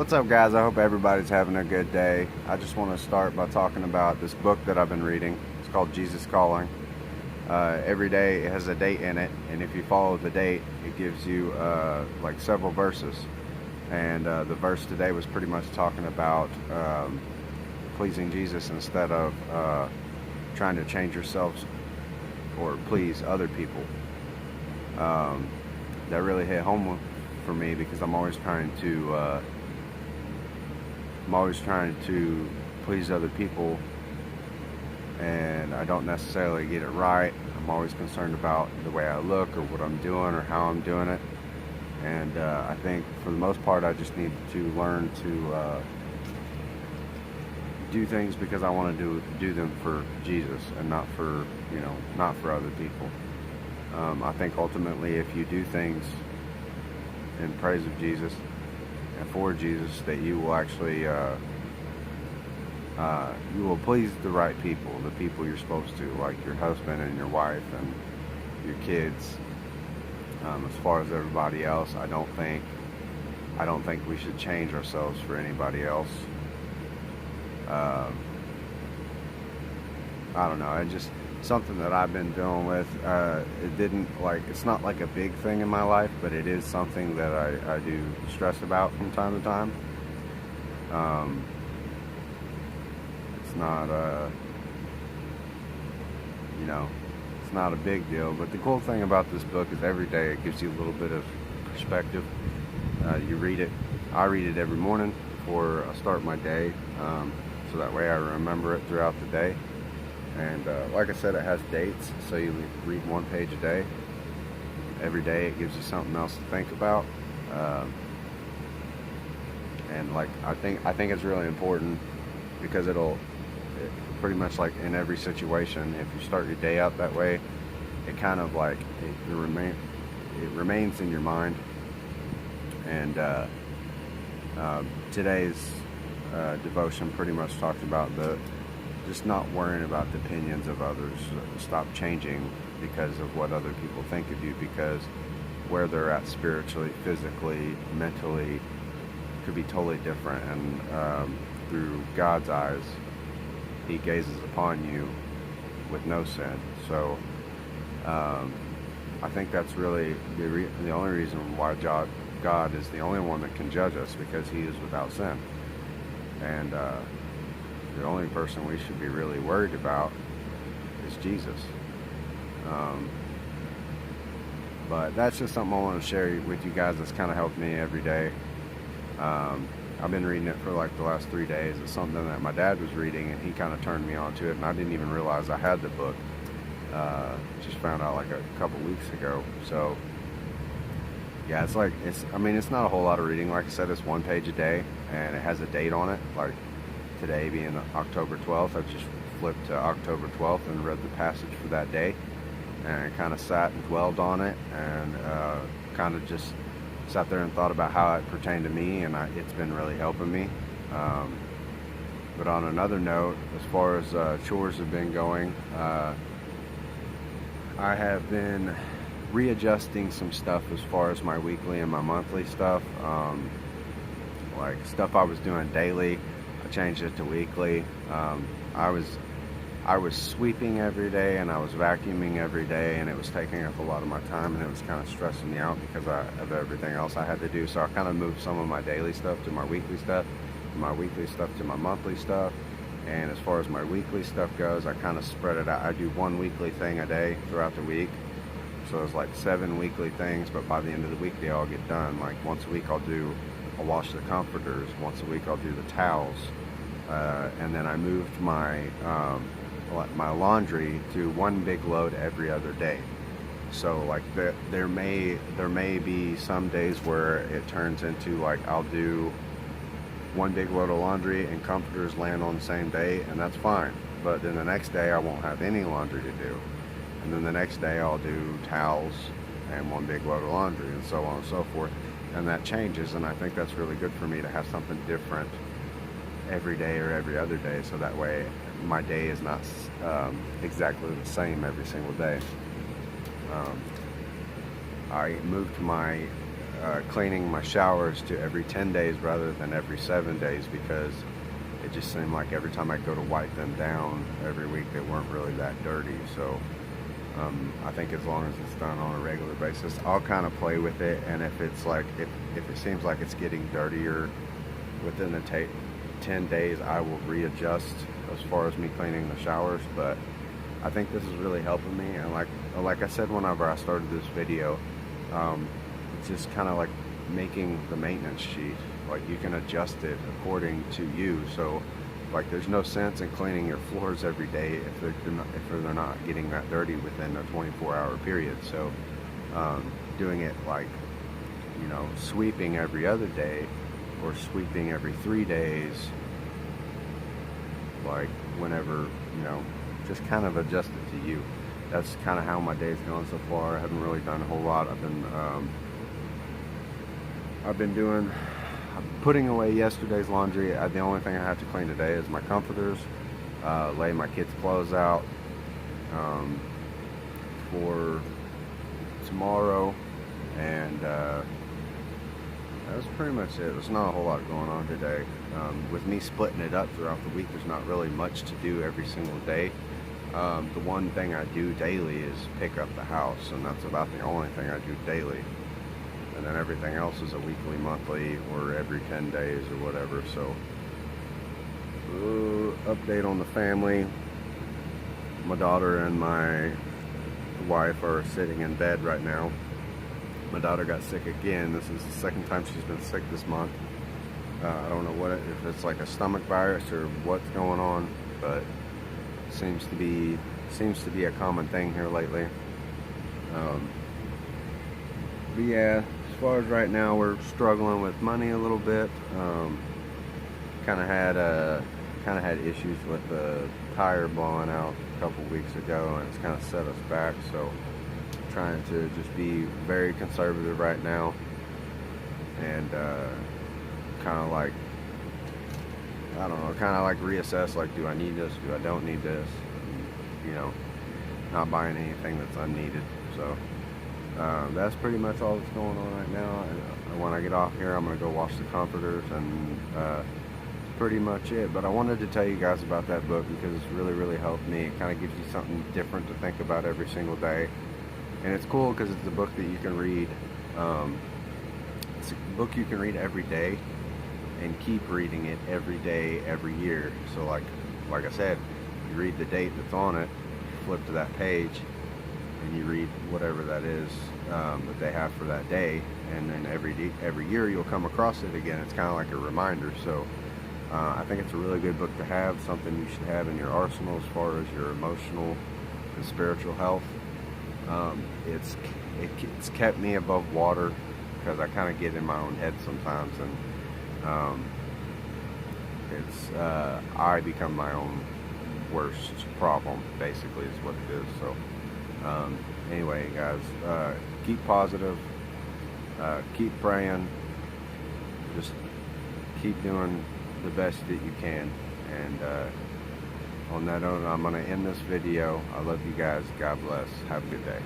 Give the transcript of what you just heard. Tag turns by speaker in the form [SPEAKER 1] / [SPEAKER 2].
[SPEAKER 1] What's up, guys? I hope everybody's having a good day. I just want to start by talking about this book that I've been reading. It's called Jesus Calling. Every day it has a date in it, and if you follow the date, it gives you like several verses. And the verse today was pretty much talking about pleasing Jesus instead of trying to change yourselves or please other people. That really hit home for me because I'm always trying to please other people, and I don't necessarily get it right. I'm always concerned about the way I look or what I'm doing or how I'm doing it. And I think for the most part I just need to learn to do things because I want to do them for Jesus and not for other people. I think ultimately if you do things in praise of Jesus and for Jesus, that you will actually you will please the right people, the people you're supposed to, like your husband and your wife and your kids. As far as everybody else, I don't think we should change ourselves for anybody else. I don't know. It just something that I've been dealing with. It's not like a big thing in my life, but it is something that I do stress about from time to time. It's not it's not a big deal. But the cool thing about this book is every day it gives you a little bit of perspective. You read it. I read it every morning before I start my day, so that way I remember it throughout the day. And like I said, it has dates, so you read one page a day. Every day it gives you something else to think about. And like I think it's really important because it pretty much like in every situation, if you start your day out that way, it kind of like it remains in your mind. And today's devotion pretty much talked about just not worrying about the opinions of others. Stop changing because of what other people think of you, because where they're at spiritually, physically, mentally could be totally different. And through God's eyes, He gazes upon you with no sin. So I think that's really the only reason why God is the only one that can judge us, because He is without sin. And the only person we should be really worried about is Jesus. But that's just something I want to share with you guys that's kind of helped me every day. I've been reading it for like the last 3 days. It's something that my dad was reading, and he kind of turned me on to it, and I didn't even realize I had the book. Just found out like a couple weeks ago. So yeah, it's not a whole lot of reading. Like I said, it's one page a day, and it has a date on it. Like today being October 12th, I just flipped to October 12th and read the passage for that day, and kind of sat and dwelled on it, and kind of just sat there and thought about how it pertained to me, and it's been really helping me. But on another note, as far as chores have been going, I have been readjusting some stuff as far as my weekly and my monthly stuff. Like stuff I was doing daily, I changed it to weekly. I was sweeping every day, and I was vacuuming every day, and it was taking up a lot of my time, and it was kind of stressing me out because of everything else I had to do. So I kind of moved some of my daily stuff to my weekly stuff, my weekly stuff to my monthly stuff. And as far as my weekly stuff goes, I kind of spread it out. I do one weekly thing a day throughout the week. So it's like 7 weekly things, but by the end of the week they all get done. Like once a week I'll wash the comforters. Once a week I'll do the towels. And then I moved my laundry to one big load every other day. So like there may be some days where it turns into like I'll do one big load of laundry and comforters land on the same day, and that's fine. But then the next day I won't have any laundry to do. And then the next day I'll do towels and one big load of laundry, and so on and so forth. And that changes, and I think that's really good for me to have something different every day or every other day, so that way my day is not exactly the same every single day. I moved my cleaning my showers to every 10 days rather than every 7 days, because it just seemed like every time I go to wipe them down every week, they weren't really that dirty. So I think as long as it's done on a regular basis, I'll kind of play with it. And if it's like, if it seems like it's getting dirtier within the 10 days, I will readjust as far as me cleaning the showers. But I think this is really helping me. And like I said whenever I started this video, it's just kind of like making the maintenance sheet. Like, you can adjust it according to you. So like, there's no sense in cleaning your floors every day if they're not getting that dirty within a 24-hour period. So doing it like, you know, sweeping every other day or sweeping every 3 days, like whenever, you know, just kind of adjust it to you. That's kind of how my day's gone so far. I haven't really done a whole lot. I've been putting away yesterday's laundry. The only thing I have to clean today is my comforters, lay my kids' clothes out for tomorrow, and that's pretty much it. There's not a whole lot going on today. With me splitting it up throughout the week, there's not really much to do every single day. The one thing I do daily is pick up the house, and that's about the only thing I do daily. And then everything else is a weekly, monthly, or every 10 days or whatever. So update on the family. My daughter and my wife are sitting in bed right now. My daughter got sick again. This is the second time she's been sick this month. I don't know if it's like a stomach virus or what's going on, but seems to be a common thing here lately. But yeah, as far as right now, we're struggling with money a little bit. Kind of had issues with the tire blowing out a couple weeks ago, and it's kind of set us back. So trying to just be very conservative right now, and kind of like, I don't know, kind of like reassess, like, do I need this, do I don't need this, you know, not buying anything that's unneeded. So that's pretty much all that's going on right now. And when I get off here, I'm going to go wash the comforters, and that's pretty much it. But I wanted to tell you guys about that book because it's really helped me. It kind of gives you something different to think about every single day, and it's cool because it's a book that you can read. It's a book you can read every day and keep reading it every day, every year. So like I said, you read the date that's on it, you flip to that page, and you read whatever that is that they have for that day, and then every year you'll come across it again. It's kind of like a reminder. So I think it's a really good book to have, something you should have in your arsenal as far as your emotional and spiritual health. It's kept me above water because I kind of get in my own head sometimes, and I become my own worst problem, basically, is what it is. So anyway, guys, keep positive, keep praying, just keep doing the best that you can. And on that note, I'm going to end this video. I love you guys. God bless. Have a good day.